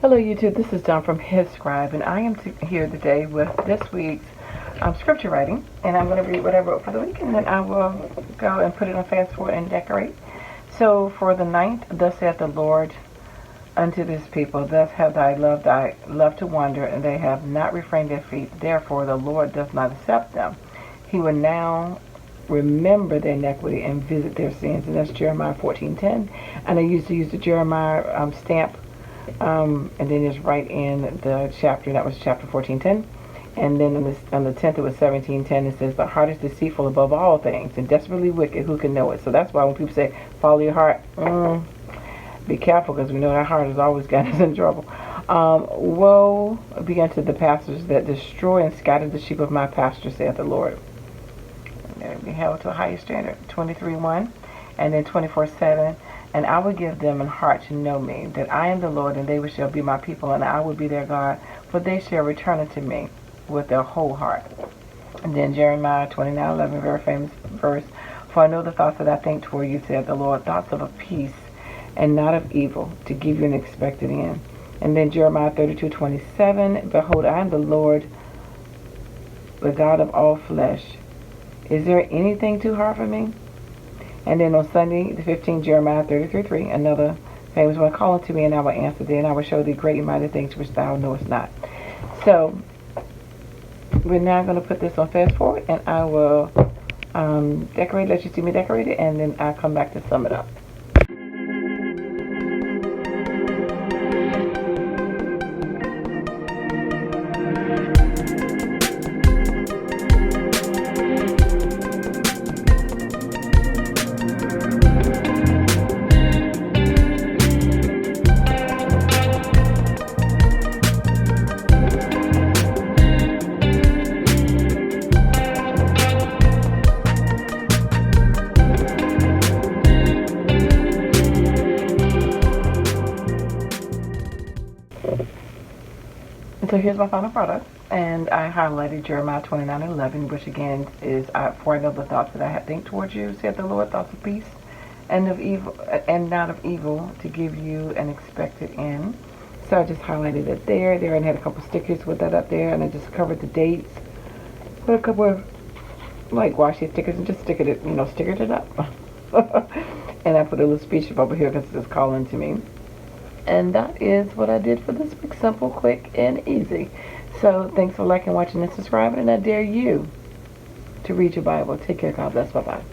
Hello YouTube, this is Dawn from hzscribe, and I am here today with this week's scripture writing, and I'm going to read what I wrote for the week, and then I will go and put it on fast forward and decorate. So for the 9th, thus saith the Lord unto this people, thus have thy love to wander, and they have not refrained their feet, therefore the Lord does not accept them. He will now remember their iniquity and visit their sins, and that's Jeremiah 14:10, and I used to use the Jeremiah stamp. And then it's right in the chapter, that was chapter 14:10. And then on the 10th, it was 17:10. It says, the heart is deceitful above all things and desperately wicked. Who can know it? So that's why when people say, follow your heart, be careful, because we know that heart has always got us in trouble. Woe be unto the pastors that destroy and scatter the sheep of my pasture, saith the Lord. And they'll be held to a higher standard. 23:1. And then 24:7. And I will give them an heart to know me, that I am the Lord, and they shall be my people, and I will be their God, for they shall return unto me with their whole heart. And then Jeremiah 29:11, very famous verse. For I know the thoughts that I think toward you, said the Lord, thoughts of a peace and not of evil, to give you an expected end. And then Jeremiah 32:27, behold, I am the Lord, the God of all flesh. Is there anything too hard for me? And then on Sunday, the 15th, Jeremiah 33:3, another famous one, call unto me, and I will answer thee, and I will show thee great and mighty things which thou knowest not. So, we're now going to put this on fast forward, and I will decorate, let you see me decorate it, and then I'll come back to sum it up. So here's my final product, and I highlighted Jeremiah 29:11, which again is, for I know the thoughts that I think towards you, said the Lord, thoughts of peace and of evil, and not of evil, to give you an expected end. So I just highlighted it there, and had a couple stickers with that up there, and I just covered the dates, put a couple of like washi stickers, and just stickered it up. And I put a little speech over here because it's calling to me. And that is what I did for this week. Simple, quick, and easy. So thanks for liking, watching, and subscribing. And I dare you to read your Bible. Take care. God bless. Bye-bye.